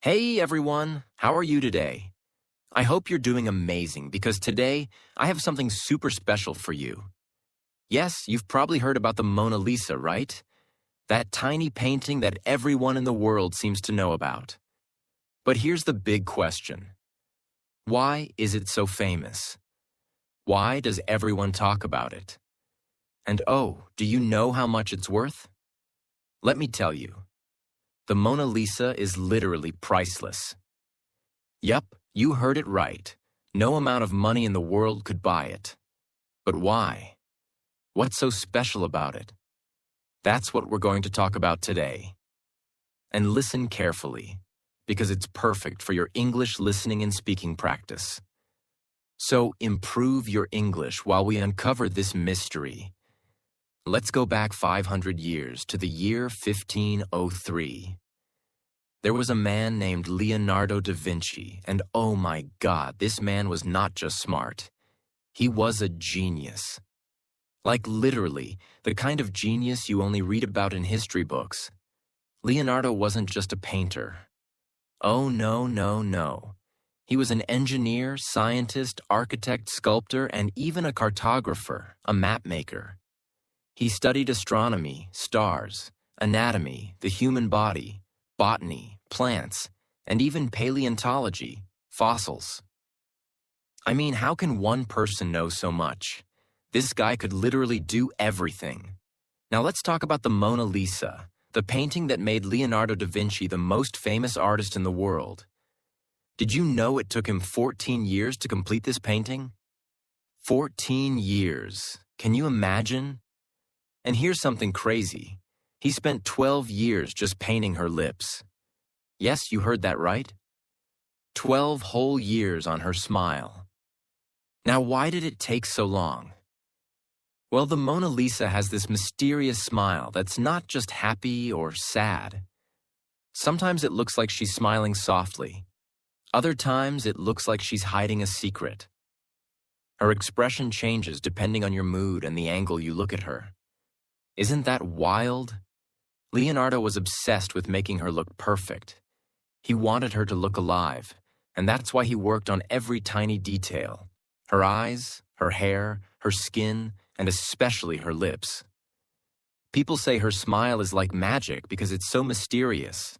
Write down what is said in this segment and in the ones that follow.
Hey everyone, how are you today? I hope you're doing amazing because today I have something super special for you. Yes, you've probably heard about the Mona Lisa, right? That tiny painting that everyone in the world seems to know about. But here's the big question. Why is it so famous? Why does everyone talk about it? And oh, do you know how much it's worth? Let me tell you. The Mona Lisa is literally priceless. Yup, you heard it right. No amount of money in the world could buy it. But why? What's so special about it? That's what we're going to talk about today. And listen carefully, because it's perfect for your English listening and speaking practice. So improve your English while we uncover this mystery. Let's go back 500 years to the year 1503. There was a man named Leonardo da Vinci, and oh my God, this man was not just smart. He was a genius. Like literally, the kind of genius you only read about in history books. Leonardo wasn't just a painter. Oh no, no, no. He was an engineer, scientist, architect, sculptor, and even a cartographer, a map maker. He studied astronomy, stars, anatomy, the human body, botany, plants, and even paleontology, fossils. I mean, how can one person know so much? This guy could literally do everything. Now let's talk about the Mona Lisa, the painting that made Leonardo da Vinci the most famous artist in the world. Did you know it took him 14 years to complete this painting? 14 years. Can you imagine? And here's something crazy. He spent 12 years just painting her lips. Yes, you heard that right. 12 whole years on her smile. Now, why did it take so long? Well, the Mona Lisa has this mysterious smile that's not just happy or sad. Sometimes it looks like she's smiling softly. Other times it looks like she's hiding a secret. Her expression changes depending on your mood and the angle you look at her. Isn't that wild? Leonardo was obsessed with making her look perfect. He wanted her to look alive, and that's why he worked on every tiny detail. Her eyes, her hair, her skin, and especially her lips. People say her smile is like magic because it's so mysterious.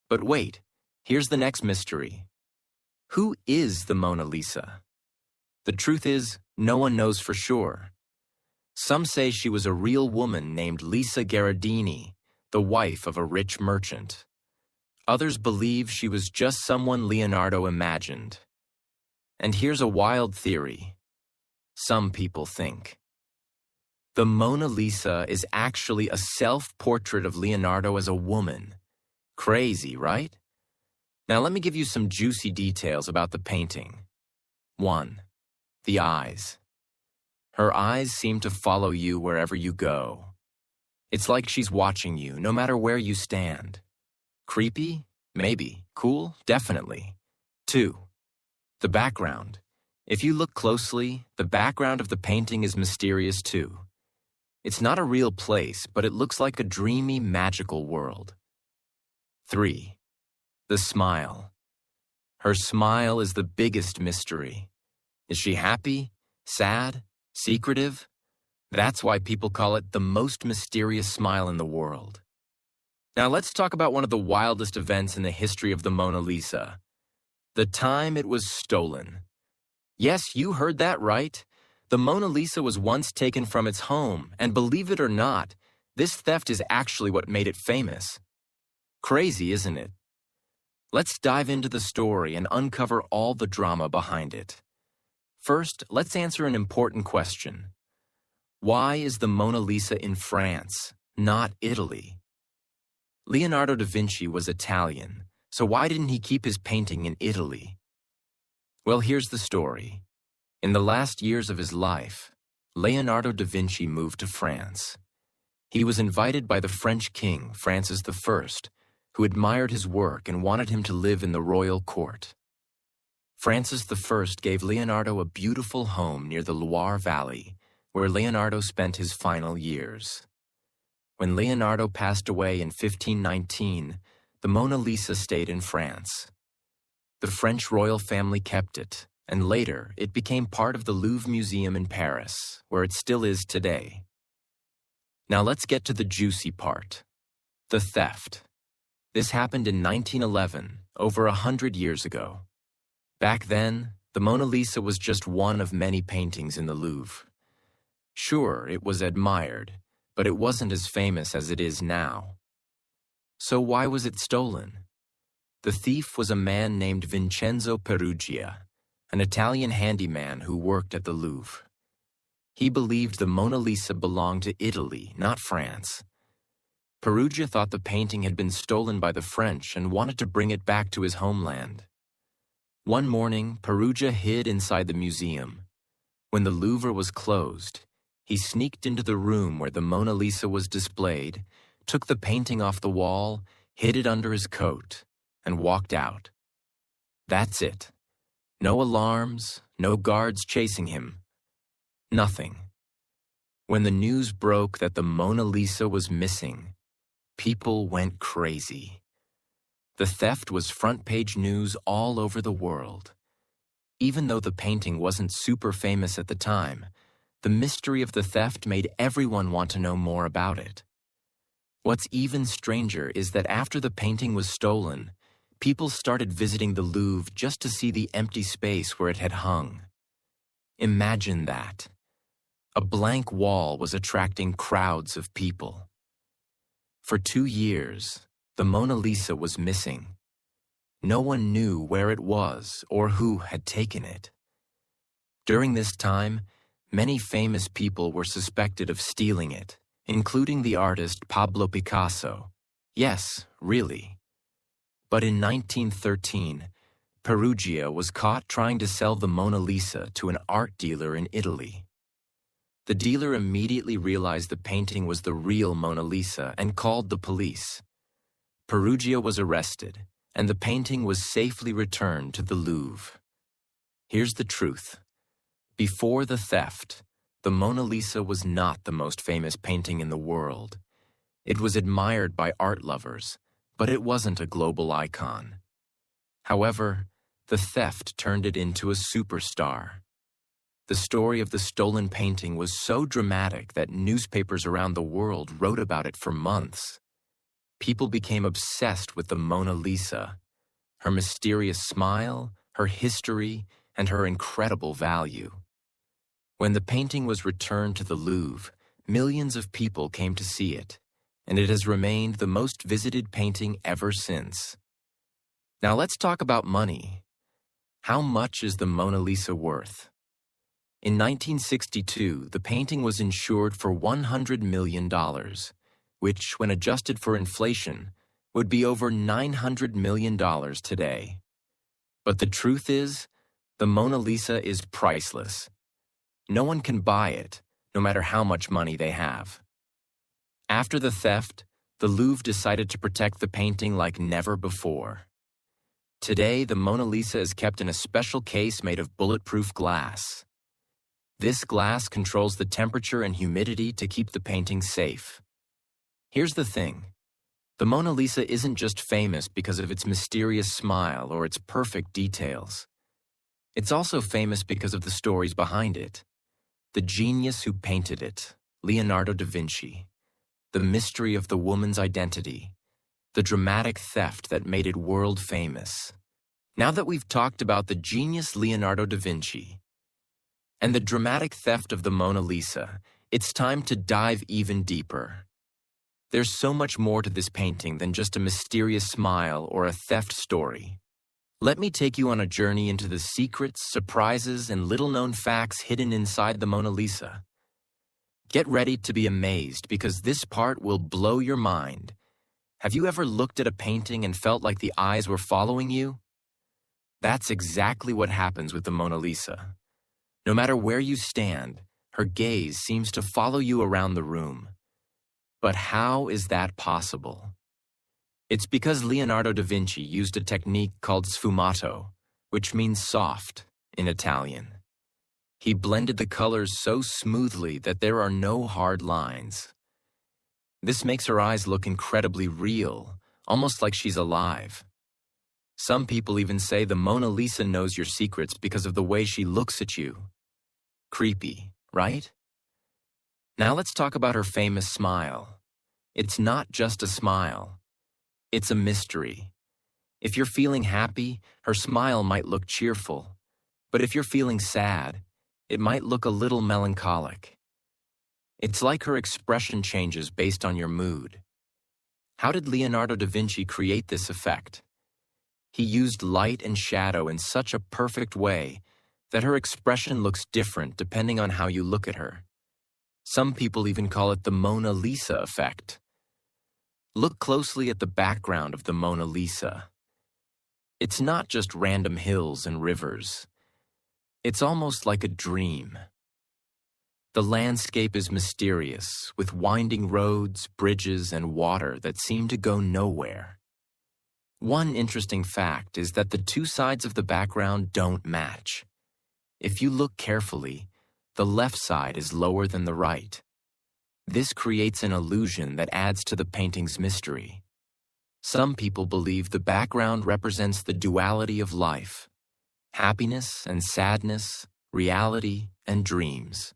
But wait, here's the next mystery. Who is the Mona Lisa? The truth is, no one knows for sure. Some say she was a real woman named Lisa Gherardini, the wife of a rich merchant. Others believe she was just someone Leonardo imagined. And here's a wild theory. Some people think the Mona Lisa is actually a self-portrait of Leonardo as a woman. Crazy, right? Now let me give you some juicy details about the painting. 1. The eyes. Her eyes seem to follow you wherever you go. It's like she's watching you, no matter where you stand. Creepy? Maybe. Cool? Definitely. 2. The background. If you look closely, the background of the painting is mysterious too. It's not a real place, but it looks like a dreamy, magical world. 3. The smile. Her smile is the biggest mystery. Is she happy? Sad? Secretive? That's why people call it the most mysterious smile in the world. Now let's talk about one of the wildest events in the history of the Mona Lisa. The time it was stolen. Yes, you heard that right. The Mona Lisa was once taken from its home, and believe it or not, this theft is actually what made it famous. Crazy, isn't it? Let's dive into the story and uncover all the drama behind it. First, let's answer an important question. Why is the Mona Lisa in France, not Italy? Leonardo da Vinci was Italian, so why didn't he keep his painting in Italy? Well, here's the story. In the last years of his life, Leonardo da Vinci moved to France. He was invited by the French king, Francis I, who admired his work and wanted him to live in the royal court. Francis I gave Leonardo a beautiful home near the Loire Valley, where Leonardo spent his final years. When Leonardo passed away in 1519, the Mona Lisa stayed in France. The French royal family kept it, and later it became part of the Louvre Museum in Paris, where it still is today. Now let's get to the juicy part. The theft. This happened in 1911, over 100 years ago. Back then, the Mona Lisa was just one of many paintings in the Louvre. Sure, it was admired, but it wasn't as famous as it is now. So why was it stolen? The thief was a man named Vincenzo Peruggia, an Italian handyman who worked at the Louvre. He believed the Mona Lisa belonged to Italy, not France. Peruggia thought the painting had been stolen by the French and wanted to bring it back to his homeland. One morning, Peruggia hid inside the museum. When the Louvre was closed, he sneaked into the room where the Mona Lisa was displayed, took the painting off the wall, hid it under his coat, and walked out. That's it. No alarms, no guards chasing him. Nothing. When the news broke that the Mona Lisa was missing, people went crazy. The theft was front-page news all over the world. Even though the painting wasn't super famous at the time, the mystery of the theft made everyone want to know more about it. What's even stranger is that after the painting was stolen, people started visiting the Louvre just to see the empty space where it had hung. Imagine that. A blank wall was attracting crowds of people. For 2 years, the Mona Lisa was missing. No one knew where it was or who had taken it. During this time, many famous people were suspected of stealing it, including the artist Pablo Picasso. Yes, really. But in 1913, Peruggia was caught trying to sell the Mona Lisa to an art dealer in Italy. The dealer immediately realized the painting was the real Mona Lisa and called the police. Peruggia was arrested, and the painting was safely returned to the Louvre. Here's the truth. Before the theft, the Mona Lisa was not the most famous painting in the world. It was admired by art lovers, but it wasn't a global icon. However, the theft turned it into a superstar. The story of the stolen painting was so dramatic that newspapers around the world wrote about it for months. People became obsessed with the Mona Lisa, her mysterious smile, her history, and her incredible value. When the painting was returned to the Louvre, millions of people came to see it, and it has remained the most visited painting ever since. Now let's talk about money. How much is the Mona Lisa worth? In 1962, the painting was insured for $100 million, which, when adjusted for inflation, would be over $900 million today. But the truth is, the Mona Lisa is priceless. No one can buy it, no matter how much money they have. After the theft, the Louvre decided to protect the painting like never before. Today, the Mona Lisa is kept in a special case made of bulletproof glass. This glass controls the temperature and humidity to keep the painting safe. Here's the thing. The Mona Lisa isn't just famous because of its mysterious smile or its perfect details. It's also famous because of the stories behind it. The genius who painted it, Leonardo da Vinci. The mystery of the woman's identity. The dramatic theft that made it world famous. Now that we've talked about the genius Leonardo da Vinci and the dramatic theft of the Mona Lisa, it's time to dive even deeper. There's so much more to this painting than just a mysterious smile or a theft story. Let me take you on a journey into the secrets, surprises, and little-known facts hidden inside the Mona Lisa. Get ready to be amazed because this part will blow your mind. Have you ever looked at a painting and felt like the eyes were following you? That's exactly what happens with the Mona Lisa. No matter where you stand, her gaze seems to follow you around the room. But how is that possible? It's because Leonardo da Vinci used a technique called sfumato, which means soft in Italian. He blended the colors so smoothly that there are no hard lines. This makes her eyes look incredibly real, almost like she's alive. Some people even say the Mona Lisa knows your secrets because of the way she looks at you. Creepy, right? Now let's talk about her famous smile. It's not just a smile. It's a mystery. If you're feeling happy, her smile might look cheerful. But if you're feeling sad, it might look a little melancholic. It's like her expression changes based on your mood. How did Leonardo da Vinci create this effect? He used light and shadow in such a perfect way that her expression looks different depending on how you look at her. Some people even call it the Mona Lisa effect. Look closely at the background of the Mona Lisa. It's not just random hills and rivers. It's almost like a dream. The landscape is mysterious, with winding roads, bridges, and water that seem to go nowhere. One interesting fact is that the two sides of the background don't match. If you look carefully, the left side is lower than the right. This creates an illusion that adds to the painting's mystery. Some people believe the background represents the duality of life: happiness and sadness, reality and dreams.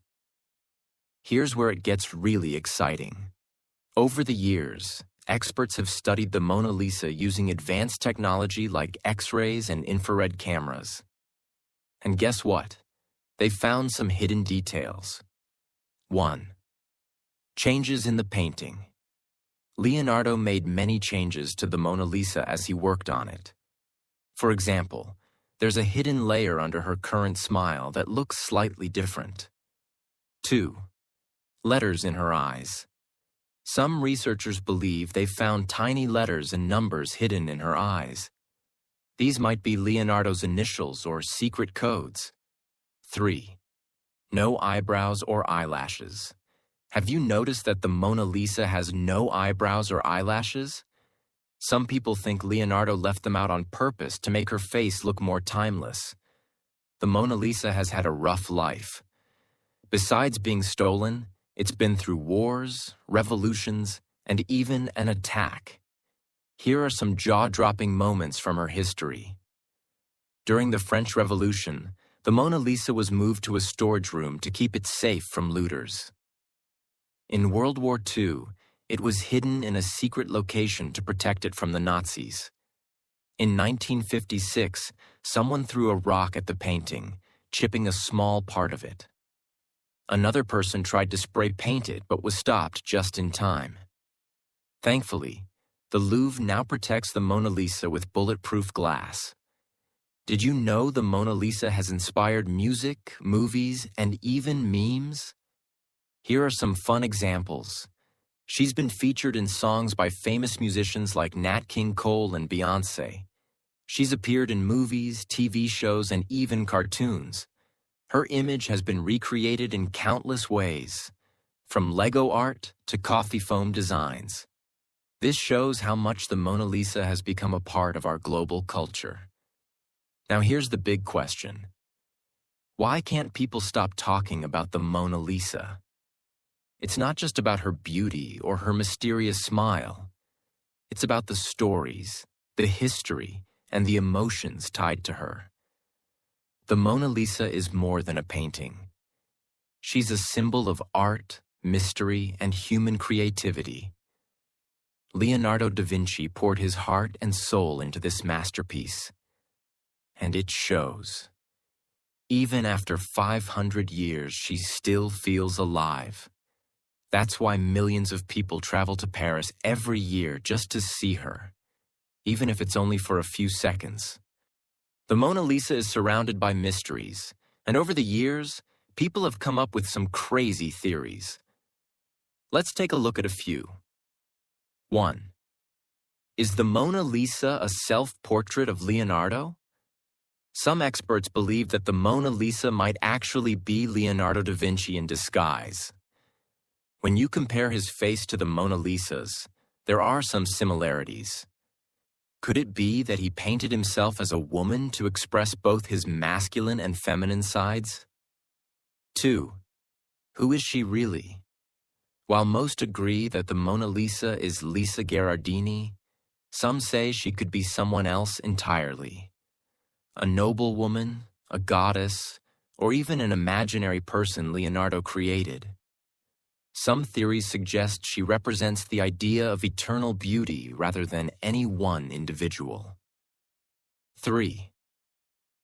Here's where it gets really exciting. Over the years, experts have studied the Mona Lisa using advanced technology like X-rays and infrared cameras. And guess what? They found some hidden details. 1. Changes in the painting. Leonardo made many changes to the Mona Lisa as he worked on it. For example, there's a hidden layer under her current smile that looks slightly different. 2. Letters in her eyes. Some researchers believe they found tiny letters and numbers hidden in her eyes. These might be Leonardo's initials or secret codes. 3. No eyebrows or eyelashes. Have you noticed that the Mona Lisa has no eyebrows or eyelashes? Some people think Leonardo left them out on purpose to make her face look more timeless. The Mona Lisa has had a rough life. Besides being stolen, it's been through wars, revolutions, and even an attack. Here are some jaw-dropping moments from her history. During the French Revolution, the Mona Lisa was moved to a storage room to keep it safe from looters. In World War II, it was hidden in a secret location to protect it from the Nazis. In 1956, someone threw a rock at the painting, chipping a small part of it. Another person tried to spray paint it but was stopped just in time. Thankfully, the Louvre now protects the Mona Lisa with bulletproof glass. Did you know the Mona Lisa has inspired music, movies, and even memes? Here are some fun examples. She's been featured in songs by famous musicians like Nat King Cole and Beyoncé. She's appeared in movies, TV shows, and even cartoons. Her image has been recreated in countless ways, from Lego art to coffee foam designs. This shows how much the Mona Lisa has become a part of our global culture. Now here's the big question. Why can't people stop talking about the Mona Lisa? It's not just about her beauty or her mysterious smile. It's about the stories, the history, and the emotions tied to her. The Mona Lisa is more than a painting. She's a symbol of art, mystery, and human creativity. Leonardo da Vinci poured his heart and soul into this masterpiece, and it shows. Even after 500 years, she still feels alive. That's why millions of people travel to Paris every year just to see her, even if it's only for a few seconds. The Mona Lisa is surrounded by mysteries, and over the years, people have come up with some crazy theories. Let's take a look at a few. 1. Is the Mona Lisa a self-portrait of Leonardo? Some experts believe that the Mona Lisa might actually be Leonardo da Vinci in disguise. When you compare his face to the Mona Lisa's, there are some similarities. Could it be that he painted himself as a woman to express both his masculine and feminine sides? 2. Who is she really? While most agree that the Mona Lisa is Lisa Gherardini, Some say she could be someone else entirely. A noble woman, a goddess, or even an imaginary person Leonardo created. Some theories suggest she represents the idea of eternal beauty rather than any one individual. 3.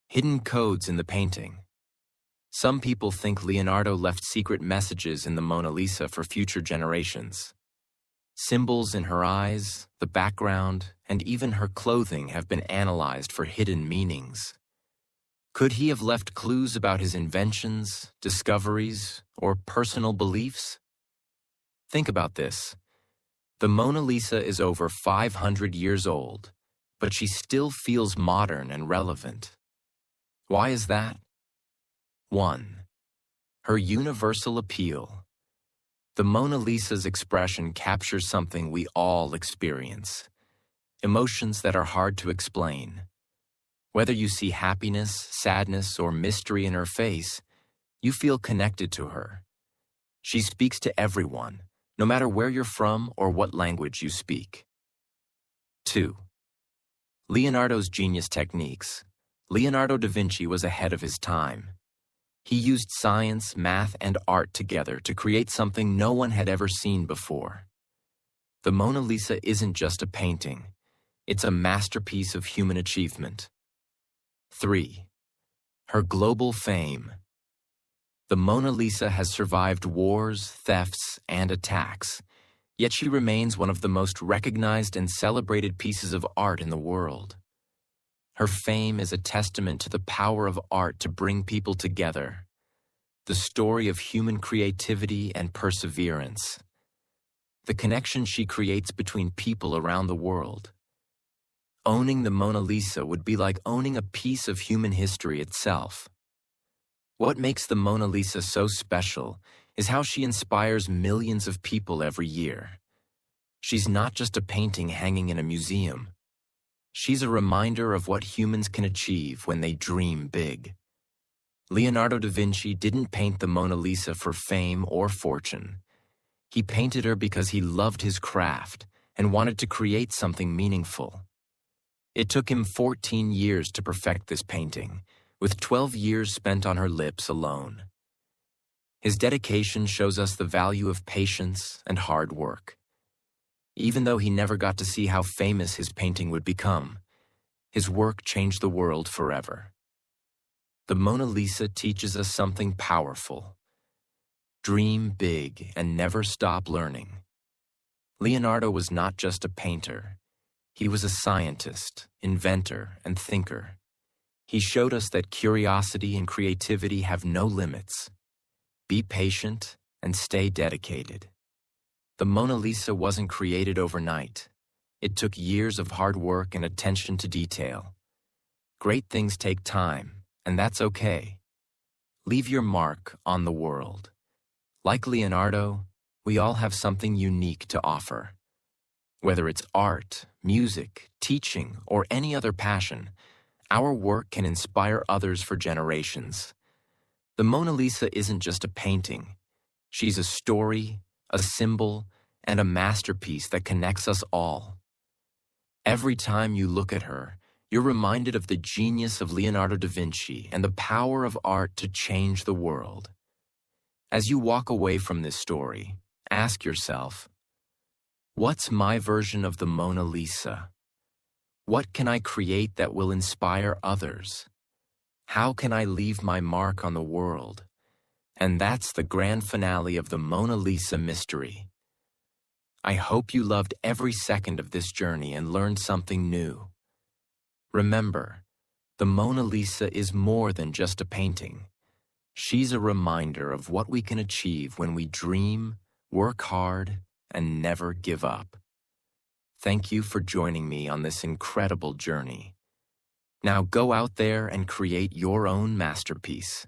Hidden codes in the painting. Some people think Leonardo left secret messages in the Mona Lisa for future generations. Symbols in her eyes, the background, and even her clothing have been analyzed for hidden meanings. Could he have left clues about his inventions, discoveries, or personal beliefs? Think about this. The Mona Lisa is over 500 years old, but she still feels modern and relevant. Why is that? 1. Her universal appeal. The Mona Lisa's expression captures something we all experience, emotions that are hard to explain. Whether you see happiness, sadness, or mystery in her face, you feel connected to her. She speaks to everyone, no matter where you're from or what language you speak. 2. Leonardo's genius techniques. Leonardo da Vinci was ahead of his time. He used science, math, and art together to create something no one had ever seen before. The Mona Lisa isn't just a painting. It's a masterpiece of human achievement. 3. Her global fame. The Mona Lisa has survived wars, thefts, and attacks, yet she remains one of the most recognized and celebrated pieces of art in the world. Her fame is a testament to the power of art to bring people together, the story of human creativity and perseverance, the connection she creates between people around the world. Owning the Mona Lisa would be like owning a piece of human history itself. What makes the Mona Lisa so special is how she inspires millions of people every year. She's not just a painting hanging in a museum. She's a reminder of what humans can achieve when they dream big. Leonardo da Vinci didn't paint the Mona Lisa for fame or fortune. He painted her because he loved his craft and wanted to create something meaningful. It took him 14 years to perfect this painting, with 12 years spent on her lips alone. His dedication shows us the value of patience and hard work. Even though he never got to see how famous his painting would become, his work changed the world forever. The Mona Lisa teaches us something powerful. Dream big and never stop learning. Leonardo was not just a painter. He was a scientist, inventor, and thinker. He showed us that curiosity and creativity have no limits. Be patient and stay dedicated. The Mona Lisa wasn't created overnight. It took years of hard work and attention to detail. Great things take time, and that's okay. Leave your mark on the world. Like Leonardo, we all have something unique to offer. Whether it's art, music, teaching, or any other passion, our work can inspire others for generations. The Mona Lisa isn't just a painting. She's a story, a symbol, and a masterpiece that connects us all. Every time you look at her, you're reminded of the genius of Leonardo da Vinci and the power of art to change the world. As you walk away from this story, ask yourself, what's my version of the Mona Lisa? What can I create that will inspire others? How can I leave my mark on the world? And that's the grand finale of the Mona Lisa mystery. I hope you loved every second of this journey and learned something new. Remember, the Mona Lisa is more than just a painting. She's a reminder of what we can achieve when we dream, work hard, and never give up. Thank you for joining me on this incredible journey. Now go out there and create your own masterpiece.